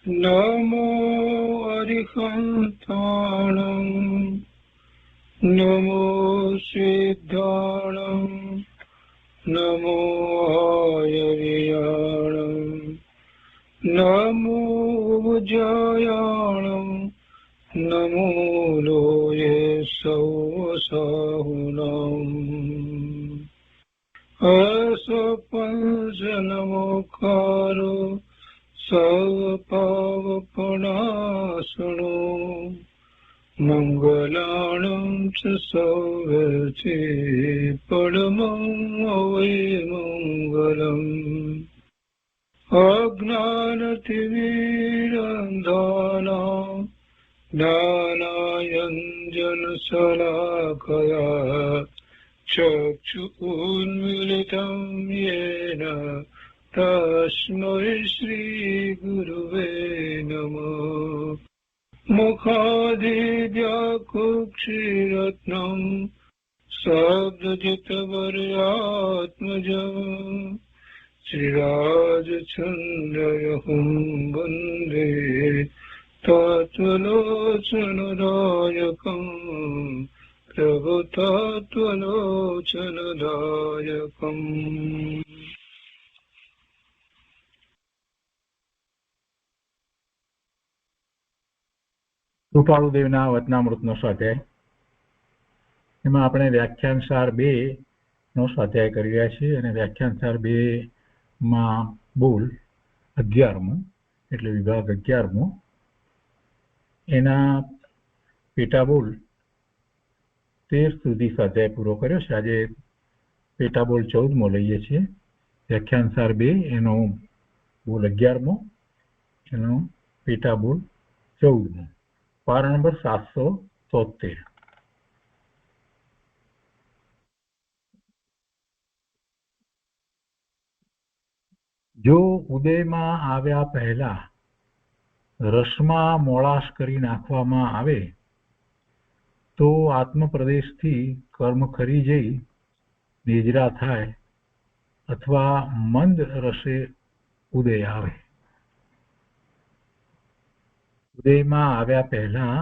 નમો અરિહંતાણં નમો સિદ્ધાણં નમો આયર્યાણં નમો ઉજ્જયાણં નમો લોયે સૌસાહુનમ અસપંસ નમોકારો સર્વપાવપનાશનો મંગલાણં ચ સૌવર્તે પરમં મંગલમ અજ્ઞાનતિમિરંધાનાં જ્ઞાનાંજનશલાકયા ચક્ષુન્મીલિतं येन તસ્मै શ્રીગુરવે નમઃ મુખાદિવ્યાકુક્ષિરત્નં સબ્દજિતવર્યાત્મજં શ્રીરાજચन्द्रयहुं વन्दે તત્વલોચનદાયકં પ્રભુતત્વલોચનદાયકં કૃપાળુદેવના વચનામૃતનો સ્વાધ્યાય. એમાં આપણે વ્યાખ્યાન સાર 2 નો સ્વાધ્યાય કરી રહ્યા છીએ અને વ્યાખ્યાન સાર 2 માં બોલ 11મો એટલે વિભાગ 11મો એના પેટા બોલ 13 સુધી સ્વાધ્યાય પૂરો કર્યો છે. આજે પેટા બોલ 14મો લઈએ છીએ. વ્યાખ્યાન સાર 2 એનો બોલ 11મો એનો પેટા બોલ 14મો. પારા નંબર 773. જો ઉદયમાં આવ્યા પહેલા રસમાં મોળાશ કરી નાખવામાં આવે તો આત્મપ્રદેશથી કર્મ ખરી જઈ નિજરા થાય અથવા મંદ રસે ઉદય આવે. ઉદયમાં આવ્યા પહેલા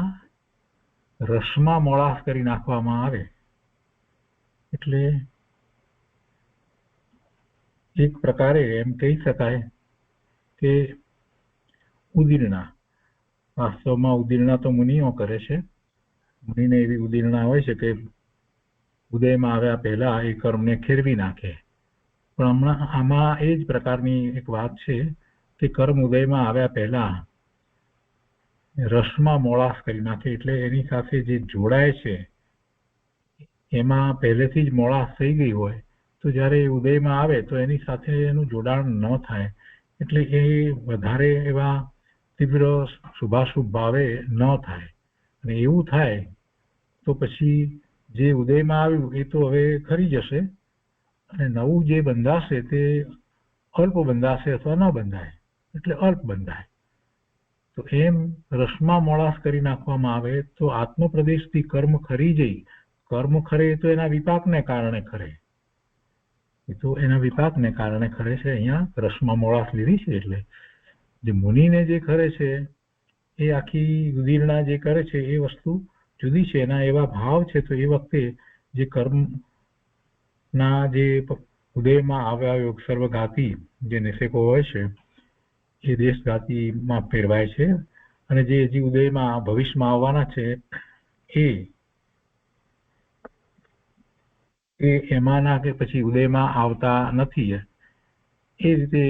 રસમાં મોળાશ કરી નાખવામાં આવે એટલે એક પ્રકારે એમ કહી શકાય કે ઉદીર્ણા. વાસ્તવમાં ઉદીર્ણા તો મુનિઓ કરે છે. મુનિને એવી ઉદીર્ણા હોય છે કે ઉદયમાં આવ્યા પહેલા એ કર્મને ખેરવી નાખે. પણ હમણાં આમાં એ જ પ્રકારની એક વાત છે કે કર્મ ઉદયમાં આવ્યા પહેલા રસમાં મોળાશ કરી નાખે એટલે એની સાથે જે જોડાય છે એમાં પહેલેથી જ મોળાશ થઈ ગઈ હોય તો જ્યારે ઉદયમાં આવે તો એની સાથે એનું જોડાણ ન થાય એટલે એ વધારે એવા તીવ્ર શુભાશુભ ભાવે ન થાય. અને એવું થાય તો પછી જે ઉદયમાં આવ્યું એ તો હવે ખરી જશે અને નવું જે બંધાશે તે અલ્પ બંધાશે અથવા ન બંધાય એટલે અલ્પ બંધાય. તો એમ રસમાં મોળાશ કરી નાખવામાં આવે તો આત્મપ્રદેશથી કર્મ ખરી જઈ. કર્મ ખરે તો એના વિપાકને કારણે ખરે. એ તો એના વિપાકને કારણે ખરે છે. અહીંયા રસમાં મોળાશ લીધી છે એટલે જે મુનિને જે ખરે છે એ આખી ઉદીર્ણા જે કરે છે એ વસ્તુ જુદી છે. એના એવા ભાવ છે તો એ વખતે જે કર્મના જે ઉદયમાં આવ્યા યોગ સર્વઘાતી જે નિષેકો હોય છે એ દેશઘાતીમાં ફેરવાય છે અને જે હજી ઉદયમાં ભવિષ્યમાં આવવાના છે એ એમાંના કે પછી ઉદયમાં આવતા નથી. એ રીતે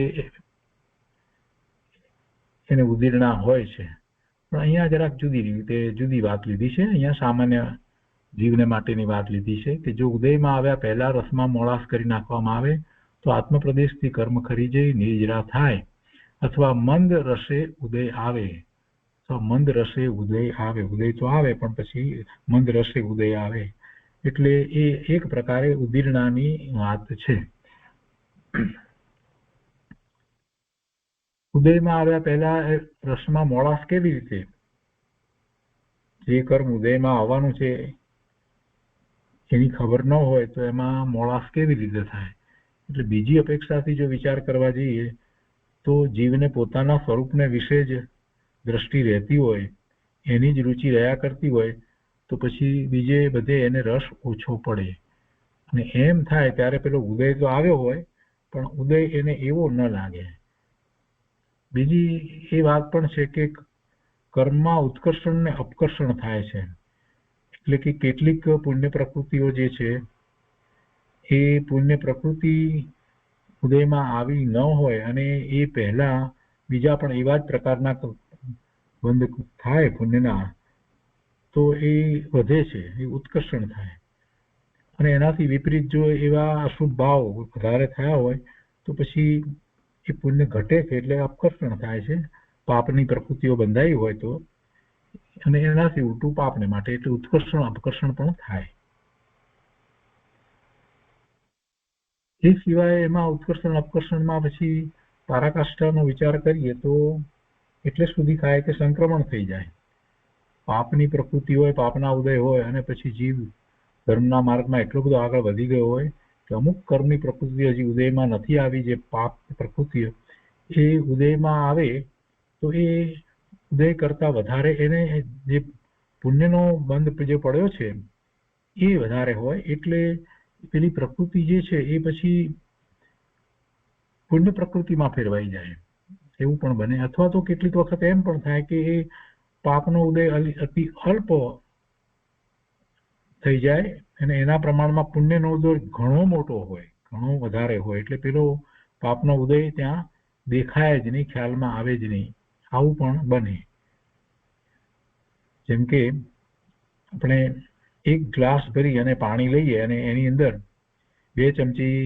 એને ઉદીર્ણા હોય છે. પણ અહીંયા જરાક જુદી રીતે જુદી વાત લીધી છે. અહીંયા સામાન્ય જીવને માટેની વાત લીધી છે કે જો ઉદયમાં આવ્યા પહેલા રસમાં મોળાશ કરી નાખવામાં આવે તો આત્મપ્રદેશથી કર્મ ખરી જઈ નિજરા થાય અથવા મંદ રસે ઉદય આવે. તો મંદ રસે ઉદય આવે. ઉદય તો આવે પણ પછી મંદ રસે ઉદય આવે એટલે એ એક પ્રકારે ઉદીર્ણાની વાત છે. ઉદયમાં આવ્યા પહેલા રસમાં મોળાશ કેવી રીતે? જે કર્મ ઉદયમાં આવવાનું છે એની ખબર ન હોય તો એમાં મોળાશ કેવી રીતે થાય? એટલે બીજી અપેક્ષાથી જો વિચાર કરવા જઈએ તો જીવને પોતાના સ્વરૂપને વિશે જ દ્રષ્ટિ રહેતી હોય, એની જ રુચિ રહ્યા કરતી હોય, તો પછી બીજે બધે એને રસ ઓછો પડે અને એમ થાય ત્યારે પેલો ઉદય તો આવ્યો હોય પણ ઉદય એને એવો ન લાગે. બીજી એ વાત પણ છે કે કર્મમાં ઉત્કર્ષણ ને અપકર્ષણ થાય છે. એટલે કે કેટલીક પુણ્ય પ્રકૃતિઓ જે છે એ પુણ્ય પ્રકૃતિ ઉદયમાં આવી ન હોય અને એ પહેલા બીજા પણ એવા જ પ્રકારના બંધ થાય પુણ્યના, તો એ વધે છે, એ ઉત્કર્ષણ થાય. અને એનાથી વિપરીત જો એવા અશુભ ભાવ વધારે થયા હોય તો પછી એ પુણ્ય ઘટે છે, એટલે અપકર્ષણ થાય છે. પાપની પ્રકૃતિઓ બંધાઈ હોય તો, અને એનાથી ઉલટું પાપને માટે, એટલે ઉત્કર્ષણ અપકર્ષણ પણ થાય. એ સિવાય એમાં ઉત્કર્ષણ અપકર્ષણમાં પછી પરાકાષ્ઠાનો વિચાર કરીએ તો એટલે સુધી થાય કે સંક્રમણ થઈ જાય. પાપની પ્રકૃતિ હોય, પાપના ઉદય હોય અને પછી જીવ ધર્મના માર્ગમાં એટલો બધો આગળ વધી ગયો હોય કે અમુક કર્મની પ્રકૃતિ હજી ઉદયમાં નથી આવી, જે પાપ પ્રકૃતિ એ ઉદયમાં આવે તો એ ઉદય કરતા વધારે એને જે પુણ્યનો બંધ જે પડ્યો છે એ વધારે હોય, એટલે પેલી પ્રકૃતિ જે છે એ પછી પુણ્ય પ્રકૃતિમાં ફેરવાઈ જાય, એવું પણ બને. અથવા તો કેટલીક વખત એમ પણ થાય કે એ પાપનો ઉદય અતિ અલ્પ થઈ જાય અને એના પ્રમાણમાં પુણ્યનો ઉદય ઘણો મોટો હોય, ઘણો વધારે હોય, એટલે પેલો પાપનો ઉદય ત્યાં દેખાય જ નહીં, ખ્યાલમાં આવે જ નહીં. આવું પણ બને. જેમ કે આપણે એક ગ્લાસ ભરી અને પાણી લઈએ અને એની અંદર 2 ચમચી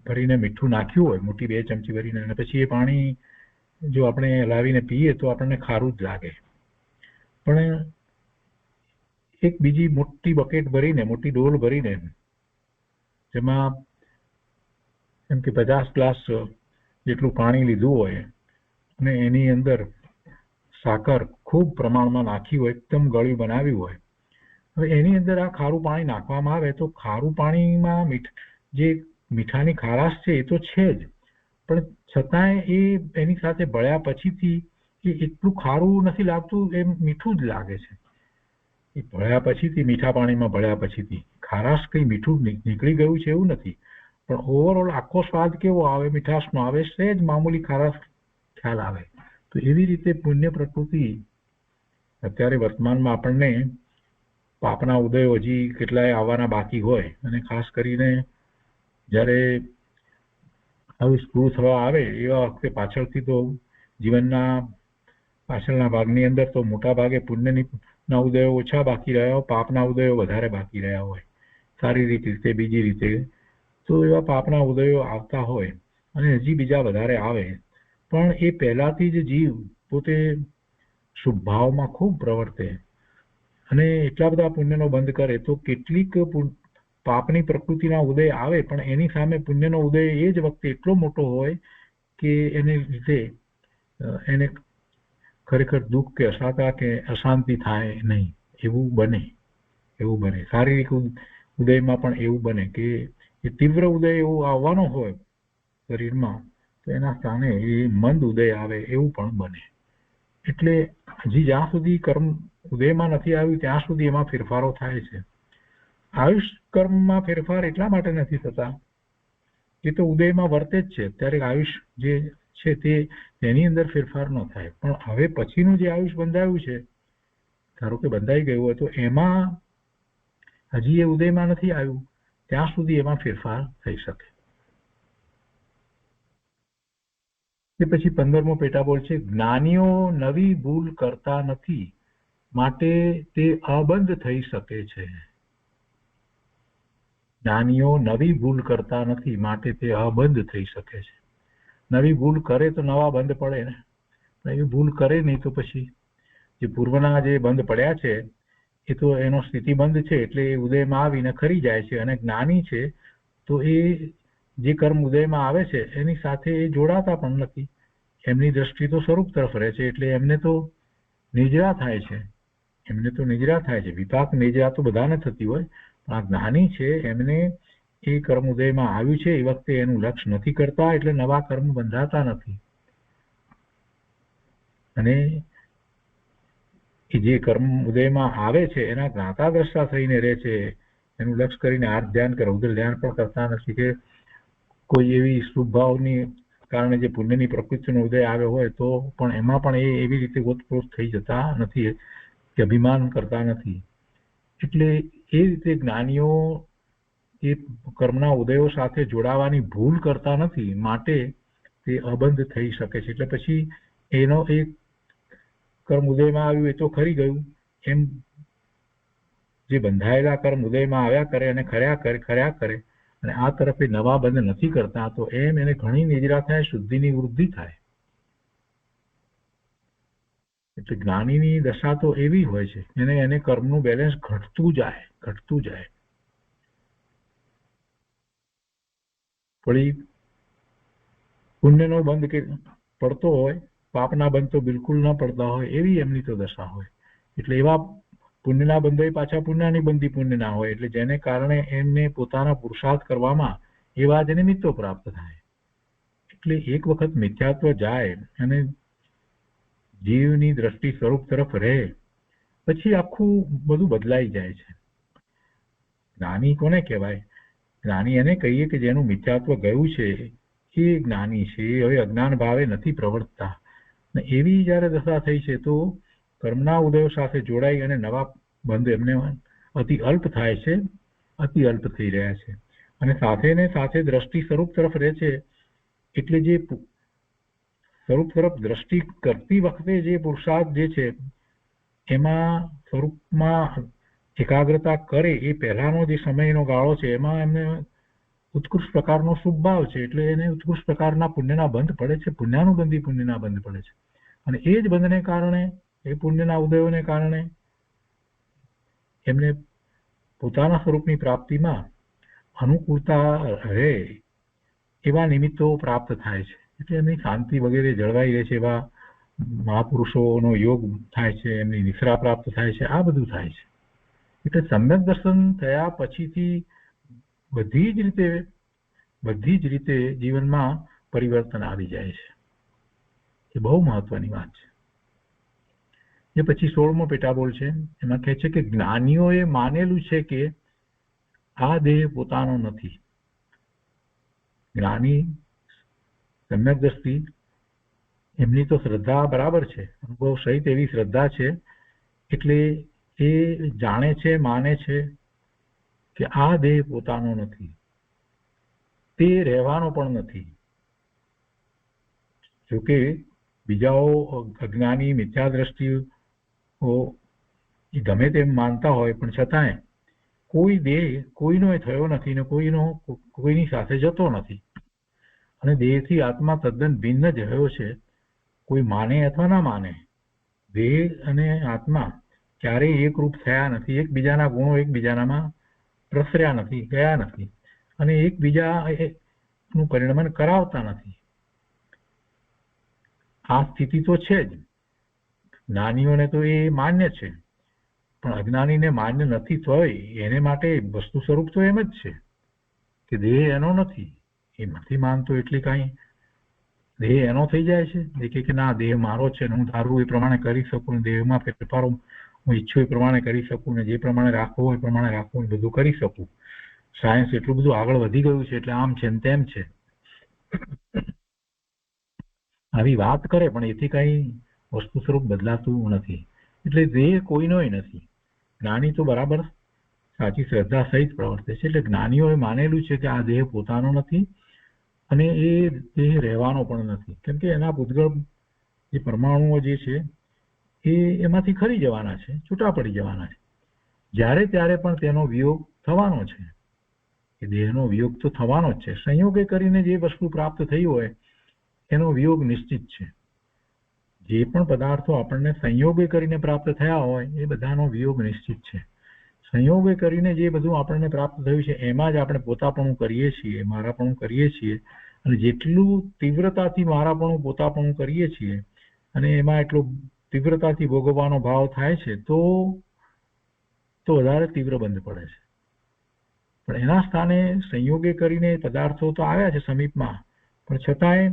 ભરીને મીઠું નાખ્યું હોય, મોટી 2 ચમચી ભરીને, અને પછી એ પાણી જો આપણે લાવીને પીએ તો આપણને ખારું જ લાગે. પણ એક બીજી મોટી બકેટ ભરીને, મોટી ડોલ ભરીને, જેમાં એમ કે 50 ગ્લાસ જેટલું પાણી લીધું હોય અને એની અંદર સાકર ખૂબ પ્રમાણમાં નાખી હોય, એકદમ ગળ્યું બનાવ્યું હોય, હવે એની અંદર આ ખારું પાણી નાખવામાં આવે તો ખારું પાણીમાં જે મીઠાની ખારાશ છે એ તો છે જ, પણ છતાંય એ એની સાથે ભળ્યા પછીથી એ એટલું ખારું નથી લાગતું, એમ મીઠું જ લાગે છે. એ ભળ્યા પછીથી, મીઠા પાણીમાં ભળ્યા પછીથી ખારાશ કઈ મીઠું નીકળી ગયું છે એવું નથી, પણ ઓવરઓલ આખો સ્વાદ કેવો આવે, મીઠાશનો આવે, સહેજ મામૂલી ખારાશ ખ્યાલ આવે. તો એવી રીતે પુણ્ય પ્રકૃતિ અત્યારે વર્તમાનમાં આપણને પાપના ઉદયો હજી કેટલાય આવવાના બાકી હોય, અને ખાસ કરીને જ્યારે આવું સ્પૃહ થવા આવે એવા વખતે પાછળથી તો જીવનના પાછળના ભાગની અંદર તો મોટા ભાગે પુણ્યના ઉદયો ઓછા બાકી રહ્યા હોય, પાપના ઉદયો વધારે બાકી રહ્યા હોય, શારીરિક રીતે, બીજી રીતે. તો એવા પાપના ઉદયો આવતા હોય અને હજી બીજા વધારે આવે, પણ એ પહેલાથી જ જીવ પોતે શુભ ભાવમાં ખૂબ પ્રવર્તે અને એટલા બધા પુણ્યનો બંધ કરે તો કેટલીક પાપની પ્રકૃતિના ઉદય આવે, પણ એની સામે પુણ્યનો ઉદય એ જ વખતે એટલો મોટો હોય કે એને લીધે એને ખરેખર દુઃખ કે અસાતા કે અશાંતિ થાય નહીં, એવું બને. શારીરિક ઉદયમાં પણ એવું બને કે એ તીવ્ર ઉદય એવો આવવાનો હોય શરીરમાં, તો એના સ્થાને એ મંદ ઉદય આવે એવું પણ બને. એટલે હજી જ્યાં સુધી કર્મ ઉદયમાં નથી આવ્યું ત્યાં સુધી એમાં ફેરફારો થાય છે. આયુષ કર્મમાં ફેરફાર એટલા માટે નથી થતા એ તો ઉદયમાં વર્તે જ છે, ત્યારે આયુષ જે છે તેની અંદર ફેરફાર ન થાય, પણ હવે પછીનું જે આયુષ બંધાયું છે, ધારો કે બંધાઈ ગયું હોય, તો એમાં હજી એ ઉદયમાં નથી આવ્યું ત્યાં સુધી એમાં ફેરફાર થઈ શકે. તે પછી 15મો પેટાબોલ છે, જ્ઞાનીઓ નવી ભૂલ કરતા નથી માટે તે અબંધ થઈ શકે છે. જ્ઞાનીઓ નવી ભૂલ કરતા નથી માટે તે અબંધ થઈ શકે છે. નવી ભૂલ કરે તો નવા બંધ પડે ને, એવી ભૂલ કરે નહીં તો પછી જે પૂર્વના જે બંધ પડ્યા છે એ તો એનો સ્થિતિબંધ છે, એટલે એ ઉદયમાં આવીને ખરી જાય છે. અને જ્ઞાની છે તો એ જે કર્મ ઉદયમાં આવે છે એની સાથે એ જોડાતા પણ નથી, એમની દ્રષ્ટિ તો સ્વરૂપ તરફ રહે છે, એટલે એમને તો નિજરા થાય છે. વિપાક નિજરા તો બધાને થતી હોય, પણ આ જ્ઞાની છે એમને એ કર્મ ઉદયમાં આવ્યું છે એ વખતે એનું લક્ષ્ય નથી કરતા, એટલે નવા કર્મ બંધાતા નથી. અને એ જે કર્મ ઉદયમાં આવે છે એના જ્ઞાતા દ્રષ્ટા થઈને રહે છે, એનું લક્ષ્ય કરીને આર્થ ધ્યાન કે રૌદ્ર ધ્યાન પણ કરતા નથી, કે કોઈ એવી શુભ ભાવની કારણે જે પુણ્યની પ્રકૃતિનો ઉદય આવ્યો હોય તો પણ એમાં પણ એ એવી રીતે ઓતપ્રોત થઈ જતા નથી કે અભિમાન કરતા નથી. એટલે એ રીતે જ્ઞાનીઓ એ કર્મના ઉદયો સાથે જોડાવાની ભૂલ કરતા નથી, માટે તે અબંધ થઈ શકે છે. એટલે પછી એનો એક કર્મ ઉદયમાં આવ્યું એ તો ખરી ગયું, એમ જે બંધાયેલા કર્મ ઉદયમાં આવ્યા કરે અને ખર્યા કરે અને આ તરફ એ નવા બંધ નથી કરતા, તો એમ એને ઘણી નિદ્રા થાય, શુદ્ધિની વૃદ્ધિ થાય. એટલે જ્ઞાનીની દશા તો એવી હોય છે, એને કર્મનું બેલેન્સ ઘટતું જાય. વળી પુણ્યનો બંધ પડતો હોય, પાપના બંધ તો બિલકુલ ન પડતા હોય, એવી એમની તો દશા હોય. એટલે એવા પુણ્યના બંધો પાછા પુણ્યની બંધી પુણ્યના હોય, એટલે જેને કારણે એમને પોતાના પુરુષાર્થ કરવામાં એવા જ નિમિત્તો પ્રાપ્ત થાય. એટલે એક વખત મિથ્યાત્વ જાય અને જીવની દ્રષ્ટિ સ્વરૂપ તરફ રહે, પછી આખું બધું બદલાઈ જાય છે. જ્ઞાની કોને કહેવાય? જ્ઞાની એને કહીએ કે જેનું મિથ્યાત્વ ગયું છે એ જ્ઞાની છે, એ હવે અજ્ઞાન ભાવે નથી પ્રવર્તતા. એવી જયારે દશા થઈ છે તો કર્મના ઉદયો સાથે જોડાઈ અને નવા બંધ એમને અતિ અલ્પ થાય છે, અતિ અલ્પ થઈ રહ્યા છે. અને સાથે ને સાથે દ્રષ્ટિ સ્વરૂપ તરફ રહે છે, એટલે જે સ્વરૂપ તરફ દ્રષ્ટિ કરતી વખતે જે પુરુષાર્થ જે છે એમાં સ્વરૂપમાં એકાગ્રતા કરે એ પહેલાનો જે સમયનો ગાળો છે એમાં એમને ઉત્કૃષ્ટ પ્રકારનો શુભ ભાવ છે, એટલે એને ઉત્કૃષ્ટ પ્રકારના પુણ્યના બંધ પડે છે, પુણ્યાનુબંધી પુણ્યના બંધ પડે છે. અને એ જ બંધને કારણે, એ પુણ્યના ઉદયોને કારણે એમને પોતાના સ્વરૂપની પ્રાપ્તિમાં અનુકૂળતા રહે એવા નિમિત્તો પ્રાપ્ત થાય છે. એટલે એમની શાંતિ વગેરે જળવાઈ રહે છે, એવા મહાપુરુષોનો યોગ થાય છે, એમની નિશ્રા પ્રાપ્ત થાય છે, આ બધું થાય છે. એટલે સમ્યક દર્શન થયા પછીથી બધી જ રીતે જીવનમાં પરિવર્તન આવી જાય છે. એ બહુ મહત્વની વાત છે. એ પછી 16મો પેટાબોલ છે, એમાં કહે છે કે જ્ઞાનીઓએ માનેલું છે કે આ દેહ પોતાનો નથી. જ્ઞાની સમ્યક દ્રષ્ટિ એમની તો શ્રદ્ધા બરાબર છે, અનુભવ સહિત એવી શ્રદ્ધા છે, એટલે એ જાણે છે, માને છે કે આ દેહ પોતાનો નથી, તે રહેવાનો પણ નથી. જોકે બીજાઓ અજ્ઞાની મિથ્યા દ્રષ્ટિઓ ગમે તેમ માનતા હોય, પણ છતાંય કોઈ દેહ કોઈનો થયો નથી ને કોઈની સાથે જતો નથી. અને દેહથી આત્મા તદ્દન ભિન્ન જ રહ્યો છે. કોઈ માને અથવા ના માને, દેહ અને આત્મા ક્યારેય એકરૂપ થયા નથી, એકબીજાના ગુણો એકબીજાનામાં પ્રસર્યા નથી, ગયા નથી, અને એકબીજાનું પરિણમન કરાવતા નથી. આ સ્થિતિ તો છે જ. જ્ઞાનીઓને તો એ માન્ય છે, પણ અજ્ઞાનીને માન્ય નથી, તોય એને માટે વસ્તુ સ્વરૂપ તો એમ જ છે કે દેહ એનો નથી. એ નથી માનતો એટલે કાંઈ દેહ એનો થઈ જાય છે? દેખે કે ના, દેહ મારો છે ને હું ધારું એ પ્રમાણે કરી શકું, દેહમાં ફેરફારો હું ઈચ્છું એ પ્રમાણે કરી શકું, ને જે પ્રમાણે રાખવું હોય એ પ્રમાણે રાખવું, બધું કરી શકું. સાયન્સ એટલું બધું આગળ વધી ગયું છે એટલે આમ છે ને તેમ છે, આવી વાત કરે, પણ એથી કઈ વસ્તુ સ્વરૂપ બદલાતું નથી. એટલે દેહ કોઈનોય નથી. જ્ઞાની તો બરાબર સાચી શ્રદ્ધા સહિત પ્રવર્તે છે. એટલે જ્ઞાનીઓએ માનેલું છે કે આ દેહ પોતાનો નથી અને એ દેહ રહેવાનો પણ નથી, કેમ કે એના પૂતગળ જે પરમાણુઓ જે છે એ એમાંથી ખરી જવાના છે, છૂટા પડી જવાના છે. જ્યારે ત્યારે પણ તેનો વિયોગ થવાનો છે. એ દેહનો વિયોગ તો થવાનો જ છે. સંયોગે કરીને જે વસ્તુ પ્રાપ્ત થઈ હોય એનો વિયોગ નિશ્ચિત છે. જે પણ પદાર્થો આપણને સંયોગે કરીને પ્રાપ્ત થયા હોય એ બધાનો વિયોગ નિશ્ચિત છે. સંયોગે કરીને જે બધું આપણને પ્રાપ્ત થયું છે એમાં જ આપણે પોતાપણું કરીએ છીએ, મારાપણું કરીએ છીએ. અને જેટલું તીવ્રતાથી મારાપણું, પોતાપણું કરીએ છીએ અને એમાં એટલો તીવ્રતાથી ભોગવવાનો ભાવ થાય છે તો વધારે તીવ્ર બંધ પડે છે. પણ એના સ્થાને સંયોગે કરીને પદાર્થો તો આવ્યા છે સમીપમાં, પણ છતાંય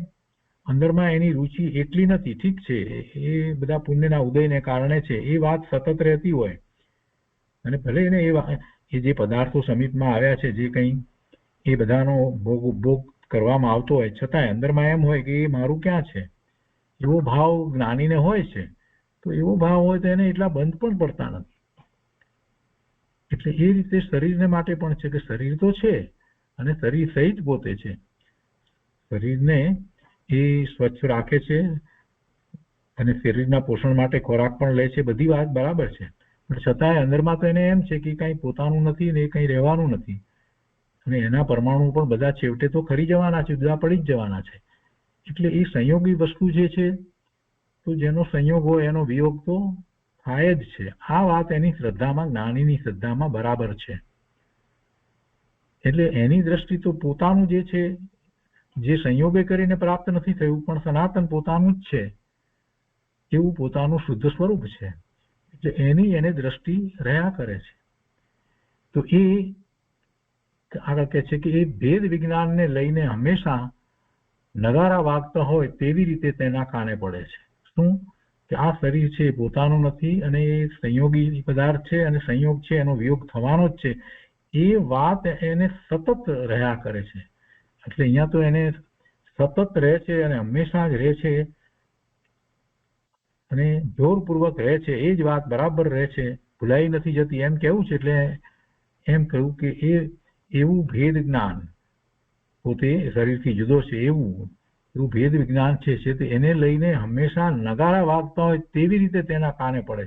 અંદરમાં એની રુચિ એટલી નથી. ઠીક છે, એ બધા પુણ્યના ઉદયને કારણે છે, એ વાત સતત રહેતી હોય અને ભલે એને એ જે પદાર્થો સમીપમાં આવ્યા છે, જે કંઈ એ બધાનો ભોગ કરવામાં આવતો હોય, છતાંય અંદરમાં એમ હોય કે એ મારું ક્યાં છે, એવો ભાવ જ્ઞાનીને હોય છે. તો એવો ભાવ હોય તો એને એટલા બંધ પણ પડતા નથી. એટલે એ રીતે શરીરને માટે પણ છે કે શરીર તો છે અને શરીર સહિત પોતે છે. શરીરને એ સ્વચ્છ રાખે છે અને શરીરના પોષણ માટે ખોરાક પણ લે છે. બધી વાત બરાબર છે, પણ છતાંય અંદરમાં તો એને એમ છે કે કંઈ પોતાનું નથી ને એ કંઈ રહેવાનું નથી અને એના પરમાણુ પણ બધા છેવટે તો ખરી જવાના છે, જુદા પડી જ જવાના છે. એટલે એ સંયોગી વસ્તુ જે છે, તો જેનો સંયોગ હોય એનો વિયોગ તો થાય જ છે. આ વાત એની શ્રદ્ધામાં, જ્ઞાનીની શ્રદ્ધામાં બરાબર છે. એટલે એની દ્રષ્ટિ તો પોતાનું જે છે, જે સંયોગે કરીને પ્રાપ્ત નથી થયું, પણ સનાતન પોતાનું જ છે, એવું પોતાનું શુદ્ધ સ્વરૂપ છે. એટલે એની એને દ્રષ્ટિ રહ્યા કરે છે. તો એ આગળ કહે છે કે એ ભેદ વિજ્ઞાનને લઈને હંમેશા નગારા વાગતા હોય તેવી રીતે તેના કાને પડે છે. શું કે આ શરીર છે એ પોતાનું નથી અને એ સંયોગી પદાર્થ છે અને સંયોગ છે એનો વિયોગ થવાનો જ છે, એ વાત એને સતત રહ્યા કરે છે. એટલે અહીંયા તો એને સતત રહે છે અને હંમેશા જ રહે છે અને જોરપૂર્વક રહે છે. એ જ વાત બરાબર રહે છે, ભૂલાઈ નથી જતી એમ કેવું છે. એટલે એમ કહ્યું કે એવું ભેદ જ્ઞાન પોતે શરીરથી જુદો છે, એવું ભેદ વિજ્ઞાન છે તે એને લઈને હંમેશા નગારા વાગતા હોય તેવી રીતે તેના કાને પડે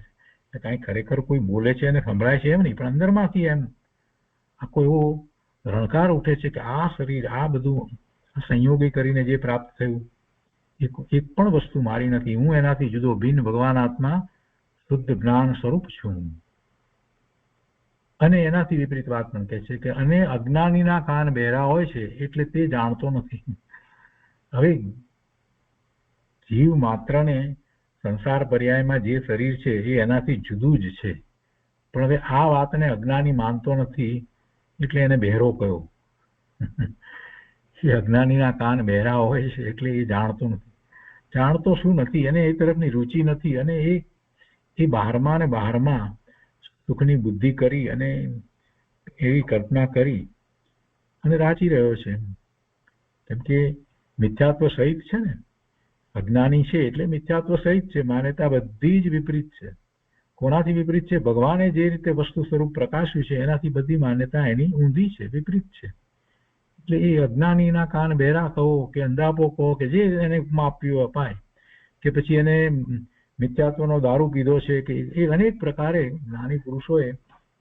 છે. કાંઈ ખરેખર કોઈ બોલે છે અને સંભળાય છે એમ નહીં, પણ અંદરમાંથી એમ આખો એવો રણકાર ઉઠે છે કે આ શરીર, આ બધું સંયોગી કરીને જે પ્રાપ્ત થયું, એક પણ વસ્તુ મારી નથી, હું એનાથી જુદો ભિન્ન ભગવાન આત્મા શુદ્ધ જ્ઞાન સ્વરૂપ છું. અને એનાથી વિપરીત વાત પણ કહે છે કે અને અજ્ઞાનીના કાન બહેરા હોય છે એટલે તે જાણતો નથી. હવે જીવ માત્રને સંસાર પર્યાયમાં જે શરીર છે એ એનાથી જુદું જ છે, પણ હવે આ વાતને અજ્ઞાની માનતો નથી એટલે એને બહેરો કયો. એ અજ્ઞાનીના કાન બહેરા હોય છે એટલે એ જાણતો નથી. જાણતો શું નથી, એને એ તરફની રુચિ નથી અને એ બહારમાં ને બહારમાં સુખની બુદ્ધિ કરી અને એવી કલ્પના કરી અને રાચી રહ્યો છે. કેમ કે મિથ્યાત્વ સહિત છે ને, અજ્ઞાની છે એટલે મિથ્યાત્વ સહિત છે. માન્યતા બધી જ વિપરીત છે. કોનાથી વિપરીત છે? ભગવાને જે રીતે વસ્તુ સ્વરૂપ પ્રકાશ્યું છે એનાથી બધી માન્યતા એની ઊંધી છે, વિપરીત છે. એટલે એ અજ્ઞાનીના કાન બહેરા કહો કે અંધાપો કહો કે જે એને માપ્યું અપાય, કે પછી એને મિથ્યાત્વનો દારૂ પીધો છે, કે એ અનેક પ્રકારે જ્ઞાની પુરુષોએ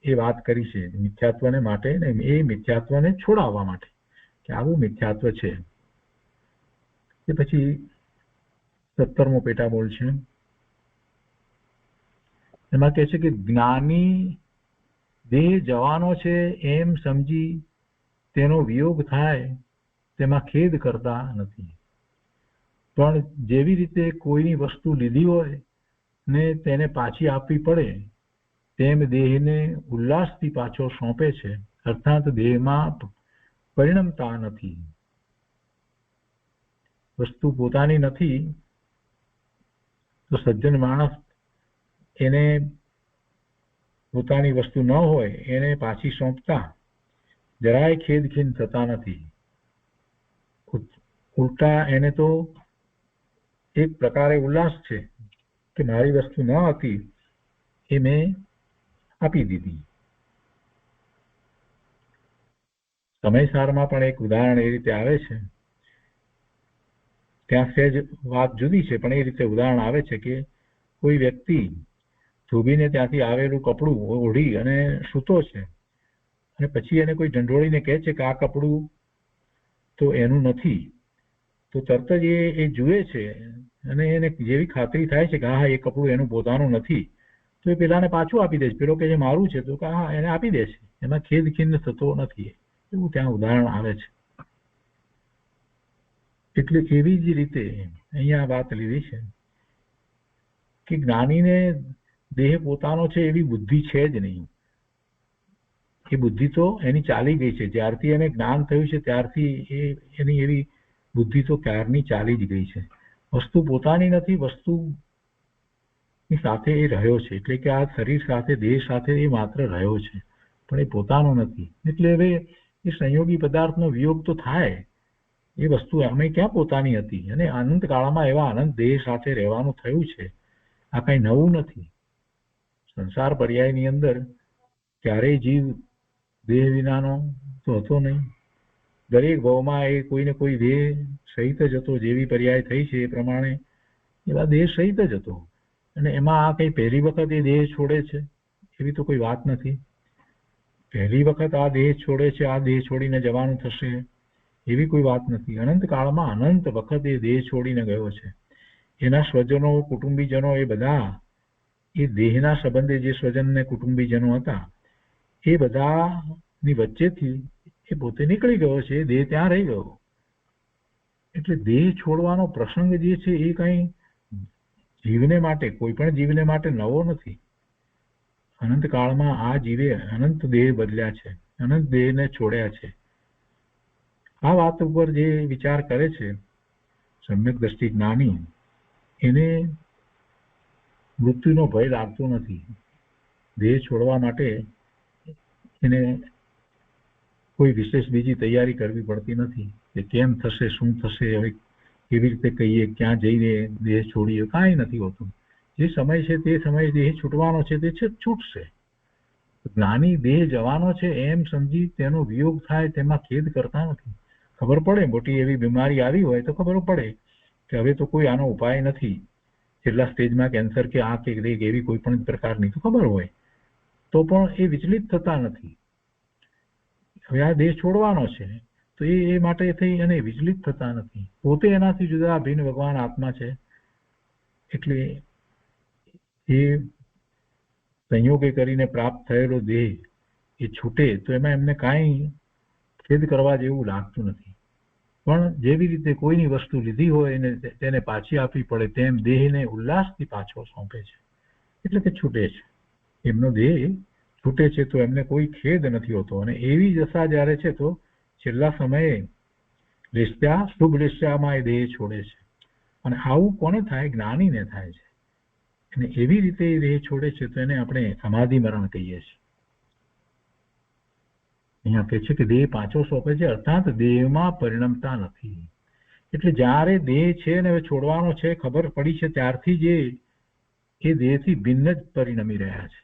એ વાત કરી છે મિથ્યાત્વને માટે ને એ મિથ્યાત્વને છોડાવવા માટે કે આવું મિથ્યાત્વ છે. એ પછી 17મો પેટા બોલ છે, એમાં કહે છે કે જ્ઞાની દેહ જવાનો છે એમ સમજી તેનો વિયોગ થાય તેમાં ખેદ કરતા નથી, પણ જેવી રીતે કોઈની વસ્તુ લીધી હોય ને તેને પાછી આપવી પડે તેમ દેહને ઉલ્લાસથી પાછો સોંપે છે, અર્થાત દેહમાં પરિણમતા નથી. વસ્તુ પોતાની નથી તો સજ્જન માણસ એને પોતાની વસ્તુ ન હોય એને પાછી સોંપતા જરાય ખેદખીન થતા નથી. ઉલટા એને તો એક પ્રકારે ઉલ્લાસ છે કે મારી વસ્તુ ન હતી એ મેં આપી દીધી. સમયસારમાં પણ એક ઉદાહરણ એ રીતે આવે છે, ત્યાં સહેજ વાત જુદી છે પણ એ રીતે ઉદાહરણ આવે છે કે કોઈ વ્યક્તિ ધોબીને ત્યાંથી આવેલું કપડું ઓઢી અને સૂતો છે અને પછી એને કોઈ ઢંઢોળીને કહે છે કે આ કપડું તો એનું નથી, તો તરત જ એ જુએ છે અને એને જેવી ખાતરી થાય છે કે હા એ કપડું એનું પોતાનું નથી, તો એ પેલાને પાછું આપી દે છે. પેલો કે જે મારું છે તો કે હા એને આપી દે છે, એમાં ખેદખીન થતો નથી. એવું ત્યાં ઉદાહરણ આવે છે. એટલે એવી જ રીતે અહીંયા વાત લીધી છે કે જ્ઞાનીને દેહ પોતાનો છે એવી બુદ્ધિ છે જ નહીં. એ બુદ્ધિ તો એની ચાલી ગઈ છે. જ્યારથી એને જ્ઞાન થયું છે ત્યારથી એની એવી બુદ્ધિ તો ક્યારની ચાલી જ ગઈ છે. વસ્તુ પોતાની નથી, વસ્તુની સાથે એ રહ્યો છે. એટલે કે આ શરીર સાથે, દેહ સાથે એ માત્ર રહ્યો છે, પણ એ પોતાનો નથી. એટલે હવે એ સંયોગી પદાર્થનો વિયોગ તો થાય, એ વસ્તુ અમે ક્યાં પોતાની હતી. અને અનંત કાળમાં એવા અનંત દેહ સાથે રહેવાનું થયું છે. આ કઈ નવું નથી. સંસાર પર્યાયની અંદર ક્યારેય જીવ દેહ વિનાનો તો હતો નહીં. દરેક ભાવમાં એ કોઈને કોઈ દેહ સહિત જ હતો. જેવી પર્યાય થઈ છે એ પ્રમાણે એવા દેહ સહિત જ હતો. અને એમાં આ કઈ પહેલી વખત એ દેહ છોડે છે એવી તો કોઈ વાત નથી. પહેલી વખત આ દેહ છોડે છે, આ દેહ છોડીને જવાનું થશે એવી કોઈ વાત નથી. અનંત કાળમાં અનંત વખત એ દેહ છોડીને ગયો છે. એના સ્વજનો, કુટુંબીજનો એ બધા એ દેહના સંબંધે જે સ્વજન ને કુટુંબીજનો હતા એ બધાની વચ્ચેથી એ પોતે નીકળી ગયો છે. દેહ ત્યાં રહી ગયો. એટલે દેહ છોડવાનો પ્રસંગ જે છે એ કઈ જીવને માટે, કોઈ પણ જીવને માટે નવો નથી. અનંત કાળમાં આ જીવે અનંત દેહ બદલ્યા છે, અનંત દેહને છોડ્યા છે. આ વાત ઉપર જે વિચાર કરે છે સમ્યક દ્રષ્ટિ જ્ઞાની, એને મૃત્યુનો ભય લાગતો નથી. દેહ છોડવા માટે એને કોઈ વિશેષ બીજી તૈયારી કરવી પડતી નથી કે કેમ થશે, શું થશે, હવે કેવી રીતે કહીએ, ક્યાં જઈને દેહ છોડીએ, કાંઈ નથી હોતું. જે સમય છે તે સમયે દેહ છૂટવાનો છે તે છૂટશે. જ્ઞાની દેહ જવાનો છે એમ સમજી તેનો વિયોગ થાય તેમાં ખેદ કરતા નથી. ખબર પડે મોટી એવી બીમારી આવી હોય તો ખબર પડે કે હવે તો કોઈ આનો ઉપાય નથી, છેલ્લા સ્ટેજમાં કેન્સર કે આ કે એવી કોઈ પણ પ્રકારની તો ખબર હોય, તો પણ એ વિચલિત થતા નથી. હવે આ દેહ છોડવાનો છે તો એ માટે થઈ અને વિચલિત થતા નથી. પોતે એનાથી જુદા ભિન્ન ભગવાન આત્મા છે. એટલે એ સંયોગે કરીને પ્રાપ્ત થયેલો દેહ એ છૂટે તો એમાં એમને કાંઈ ખેદ કરવા જેવું લાગતું નથી. પણ જેવી રીતે કોઈની વસ્તુ લીધી હોય અને તેને પાછી આપવી પડે તેમ દેહને ઉલ્લાસથી પાછો સોંપે છે, એટલે કે છૂટે છે. એમનો દેહ છૂટે છે તો એમને કોઈ ખેદ નથી હોતો. અને એવી દશા જ્યારે છે તો છેલ્લા સમયે લેસ્યા, શુભ લેસ્યામાં એ દેહ છોડે છે. અને આવું કોને થાય? જ્ઞાનીને થાય છે. અને એવી રીતે એ દેહ છોડે છે તો એને આપણે સમાધિ મરણ કહીએ છીએ. અહીંયા કહે છે કે દેહ પાછો સોંપે છે, અર્થાત દેહમાં પરિણમતા નથી. એટલે જ્યારે દેહ છે ને હવે છોડવાનો છે ખબર પડી છે ત્યારથી જ એ દેહથી ભિન્ન જ પરિણમી રહ્યા છે.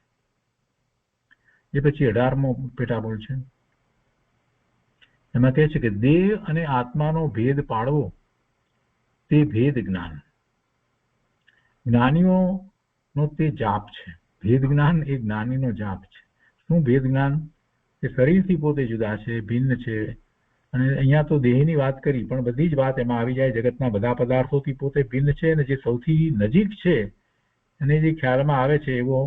એ પછી 18મો પેટાબોલ છે. એમાં કહે છે કે દેહ અને આત્માનો ભેદ પાડવો તે ભેદ જ્ઞાન. જ્ઞાનીઓનો તે જાપ છે. ભેદ જ્ઞાન એ જ્ઞાનીનો જાપ છે. શું ભેદ જ્ઞાન? કે શરીરથી પોતે જુદા છે, ભિન્ન છે. અને અહીંયા તો દેહની વાત કરી, પણ બધી જ વાત એમાં આવી જાય. જગતના બધા પદાર્થોથી પોતે ભિન્ન છે અને જે સૌથી નજીક છે અને જે ખ્યાલમાં આવે છે એવો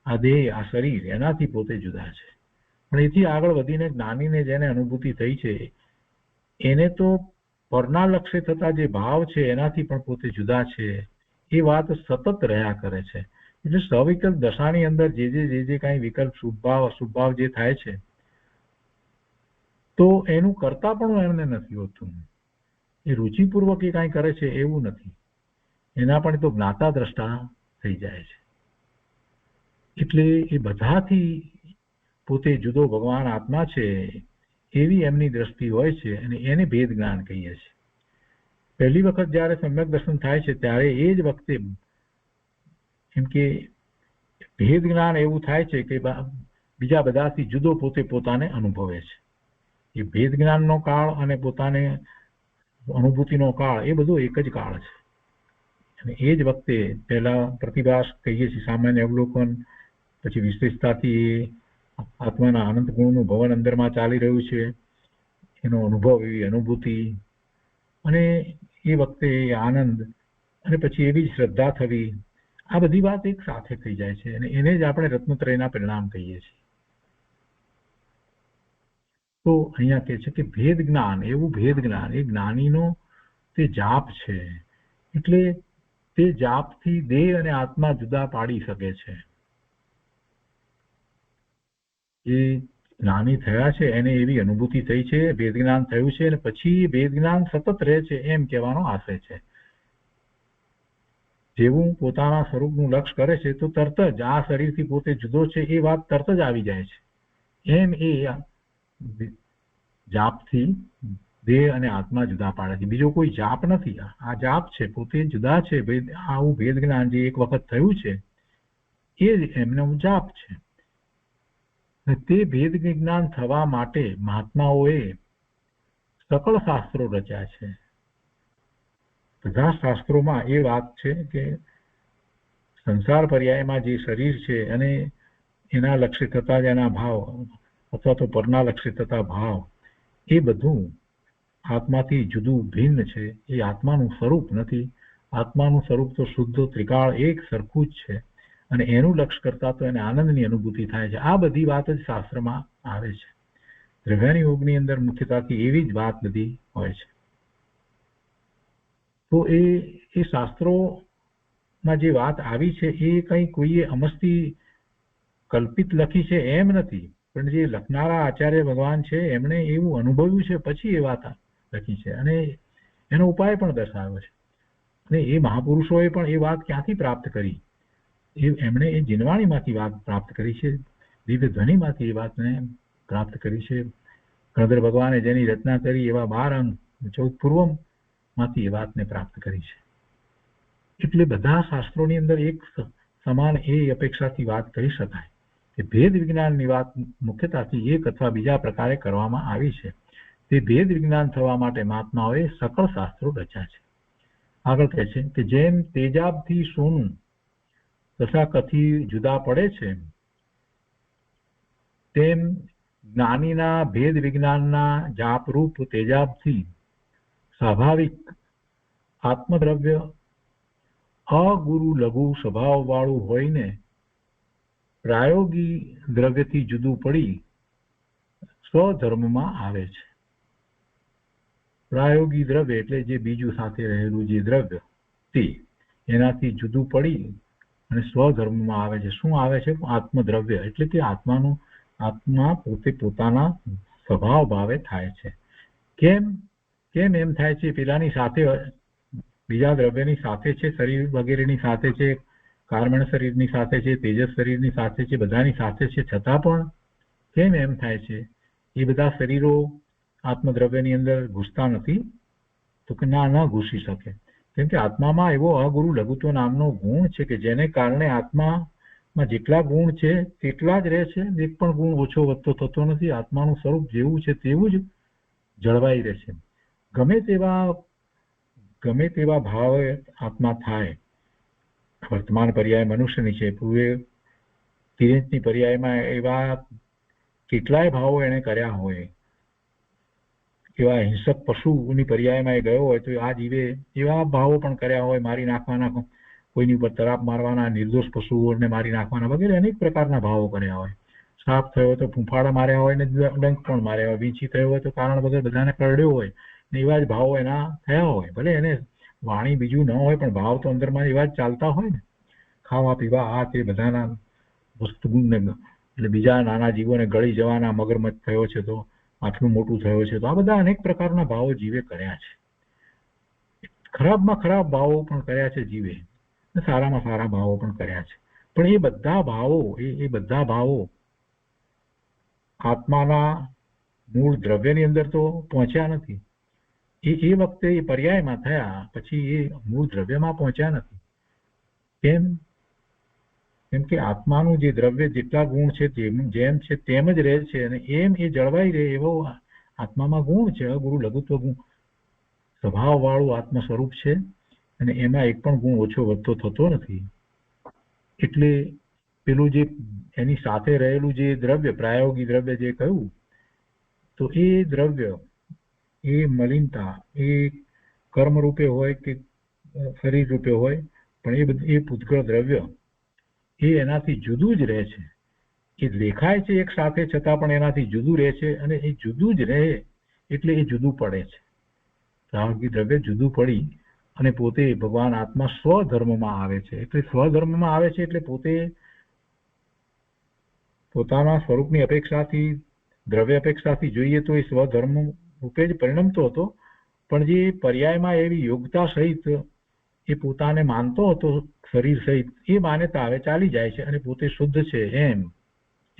આ દેહ, આ શરીર, એનાથી પોતે જુદા છે. પણ એથી આગળ વધીને જ્ઞાનીને જેને અનુભૂતિ થઈ છે એને તો પરના લક્ષ્ય થતા જે ભાવ છે એનાથી પણ પોતે જુદા છે એ વાત સતત રહ્યા કરે છે. એટલે સવિકલ્પ દશાની અંદર જે કાંઈ વિકલ્પ, શુભ ભાવ, અશુભ ભાવ જે થાય છે તો એનું કરતા પણ એમને નથી હોતું. એ રુચિપૂર્વક એ કાંઈ કરે છે એવું નથી. એના પણ તો જ્ઞાતા દ્રષ્ટા થઈ જાય છે. એટલે એ બધાથી પોતે જુદો ભગવાન આત્મા છે એવી એમની દ્રષ્ટિ હોય છે અને એને ભેદ જ્ઞાન કહીએ છીએ. પહેલી વખત જ્યારે સમ્યક દર્શન થાય છે ત્યારે એ જ વખતે એમ કે ભેદ જ્ઞાન એવું થાય છે કે બીજા બધાથી જુદો પોતે પોતાને અનુભવે છે. એ ભેદ જ્ઞાનનો કાળ અને પોતાને અનુભૂતિનો કાળ એ બધો એક જ કાળ છે. અને એ જ વખતે પહેલા પ્રતિભાસ કહીએ છીએ, સામાન્ય અવલોકન, પછી વિશેષતાથી આત્માના અનંત ગુણનું ભવન અંદરમાં ચાલી રહ્યું છે, એનો અનુભવ, એવી અનુભૂતિ, અને એ વખતે આનંદ, અને પછી એવી જ શ્રદ્ધા થવી. આ બધી વાત એક સાથે થઈ જાય છે અને એને જ આપણે રત્નત્રયના પરિણામ કહીએ છીએ. તો અહીંયા કહે છે કે ભેદ જ્ઞાન, એવું ભેદ જ્ઞાન એ જ્ઞાનીનો તે જાપ છે. એટલે તે જાપથી દેહ અને આત્મા જુદા પાડી શકે છે. એ જ્ઞાની થયા છે એને એવી અનુભૂતિ થઈ છે, વેદ જ્ઞાન થયું છે અને પછી વેદ જ્ઞાન સતત રહે છે એમ કહેવાનો આશય છે. જેવું પોતાના સ્વરૂપનું લક્ષ્ય કરે છે તો તરત જ આ શરીરથી પોતે જુદો છે એ વાત તરત જ આવી જાય છે. એમ એ જાપથી દેહ અને આત્મા જુદા પાડે છે. બીજો કોઈ જાપ નથી, આ જાપ છે, પોતે જુદા છે. આવું ભેદ જ્ઞાન જે એક વખત થયું છે એ એમનો જાપ છે. તે ભેદ જ્ઞાન થવા માટે મહાત્માઓએ સકળ શાસ્ત્રો રચ્યા છે. બધા શાસ્ત્રોમાં એ વાત છે કે સંસાર પર્યાયમાં જે શરીર છે અને એના લક્ષી થતા જ એના ભાવ અથવા તો પરના લક્ષી થતા ભાવ એ બધું આત્માથી જુદું ભિન્ન છે. એ આત્માનું સ્વરૂપ નથી. આત્માનું સ્વરૂપ તો શુદ્ધ ત્રિકાળ એક સરખું જ છે અને એનું લક્ષ્ય કરતા તો એને આનંદની અનુભૂતિ થાય છે. આ બધી વાત જ શાસ્ત્રમાં આવે છે. દ્રવ્યાની યોગની અંદર મુખ્યતાથી એવી જ વાત બધી હોય છે. તો એ શાસ્ત્રોમાં જે વાત આવી છે એ કંઈ કોઈએ અમસ્તી કલ્પિત લખી છે એમ નથી, પણ જે લખનારા આચાર્ય ભગવાન છે એમણે એવું અનુભવ્યું છે પછી એ વાત લખી છે અને એનો ઉપાય પણ દર્શાવ્યો છે. અને એ મહાપુરુષોએ પણ એ વાત ક્યાંથી પ્રાપ્ત કરી? એમણે એ જીનવાણીમાંથી વાત પ્રાપ્ત કરી છે, દિવ્ય ધ્વનિમાંથી એ વાતને પ્રાપ્ત કરી છે. ગણધર ભગવાને જેની રચના કરી એવા 12 અંગ 14 પૂર્વમ માંથી એ વાતને પ્રાપ્ત કરી છે. એટલે બધા શાસ્ત્રોની અંદર એક સમાન એ અપેક્ષાથી વાત કરી શકાય કે ભેદ વિજ્ઞાનની વાત મુખ્યતાથી એક અથવા બીજા પ્રકારે કરવામાં આવી છે. તે ભેદ વિજ્ઞાન થવા માટે મહાત્માઓએ સકળ શાસ્ત્રો રચ્યા છે. આગળ કહે છે કે જેમ તેજાબથી સોનું તથાકથી જુદા પડે છે તેમ જ્ઞાનીના ભેદ વિજ્ઞાનના જાપરૂપ તેજાબથી સ્વાભાવિક આત્મદ્રવ્ય અગુરુ લઘુ સ્વભાવ વાળું હોઈને પ્રાયોગી દ્રવ્યથી જુદું પડી સ્વધર્મમાં આવે છે. પ્રાયોગી દ્રવ્ય એટલે જે બીજું સાથે રહેલું જે દ્રવ્ય તે એનાથી જુદું પડી અને સ્વધર્મમાં આવે છે. શું આવે છે? આત્મદ્રવ્ય એટલે કે આત્મા પોતે પોતાના સ્વભાવ ભાવે થાય છે. કેમ એમ થાય છે? પેલાની સાથે બીજા દ્રવ્યની સાથે છે, શરીર વગેરેની સાથે છે, કાર્મણ શરીરની સાથે છે, તેજસ શરીરની સાથે છે, બધાની સાથે છે, છતાં પણ કેમ એમ થાય છે? એ બધા શરીરો આત્મદ્રવ્યની અંદર ઘૂસતા નથી? તો કે ના ઘૂસી શકે. કેમ કે આત્મામાં એવો અગુરુ લઘુત્વ નામનો ગુણ છે કે જેને કારણે આત્મામાં જેટલા ગુણ છે તેટલા જ રહે છે. એક પણ ગુણ ઓછો વધતો થતો નથી. આત્માનું સ્વરૂપ જેવું છે તેવું જ જળવાઈ રહે છે. ગમે તેવા ભાવ આત્મા થાય. વર્તમાન પર્યાય મનુષ્યની છે, પૂર્વે તિર્યંતની પર્યાયમાં એવા કેટલાય ભાવો એને કર્યા હોય. એવા હિંસક પશુની પર્યાયમાં એ ગયો હોય તો આ જીવે એવા ભાવો પણ કર્યા હોય, મારી નાખવાના, કોઈની ઉપર તરાપ મારવાના, નિર્દોષ પશુઓને મારી નાખવાના વગેરે અનેક પ્રકારના ભાવો કર્યા હોય. સાપ થયો તો ફૂંફાડા માર્યા હોય ને ડંખ પણ માર્યા હોય. વીંછી થયો હોય તો કારણ વગર બધાને કરડ્યો હોય ને એવા જ ભાવો એના થયા હોય. ભલે એને વાણી બીજું ન હોય પણ ભાવ તો અંદરમાં એવા જ ચાલતા હોય ને. ખાવા પીવા આ તે બધાના વસ્તુને એટલે બીજા નાના જીવોને ગળી જવાના, મગરમચ્છ થયો છે તો આટલું મોટું થયો છે તો આ બધા અનેક પ્રકારના ભાવો જીવે કર્યા છે. ખરાબમાં ખરાબ ભાવો પણ કર્યા છે જીવે, સારામાં સારા ભાવો પણ કર્યા છે. પણ એ બધા ભાવો આત્માના મૂળ દ્રવ્યની અંદર તો પહોંચ્યા નથી. એ વખતે એ પર્યાયમાં થયા, પછી એ મૂળ દ્રવ્યમાં પહોંચ્યા નથી. કેમ કે આત્માનું જે દ્રવ્ય જેટલા ગુણ છે જેમ છે તેમ જ રહે છે અને એમ એ જળવાઈ રહે એવો આત્મામાં ગુણ છે. ગુરુ લઘુત્વ ગુણ સ્વભાવ વાળું આત્મ સ્વરૂપ છે અને એમાં એક પણ ગુણ ઓછો વધતો થતો નથી. એટલે પેલું જે એની સાથે રહેલું જે દ્રવ્ય, પ્રાયોગિક દ્રવ્ય જે કહ્યું, તો એ દ્રવ્ય, એ મલિનતા, એ કર્મ રૂપે હોય કે શરીર રૂપે હોય, પણ એ પૂતગળ દ્રવ્ય એ એનાથી જુદું જ રહે છે. એ દેખાય છે એક સાથે છતાં પણ એનાથી જુદું રહે છે અને એ જુદું જ રહે એટલે એ જુદું પડે છે. પ્રાયોગિક દ્રવ્ય જુદું પડી અને પોતે ભગવાન આત્મા સ્વધર્મમાં આવે છે. એટલે સ્વધર્મમાં આવે છે એટલે પોતે પોતાના સ્વરૂપની અપેક્ષાથી દ્રવ્ય અપેક્ષાથી જોઈએ તો એ સ્વધર્મ રૂપે જ પરિણમતો હતો, પણ જે પર્યાયમાં એવી યોગ્યતા સહિત એ પોતાને માનતો હતો શરીર સહિત, એ માન્યતા હવે ચાલી જાય છે અને પોતે શુદ્ધ છે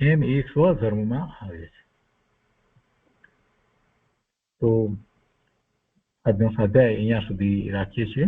એમ એ સ્વધર્મમાં આવે છે. તો આજનો સ્વાધ્યાય અહીંયા સુધી રાખીએ છીએ.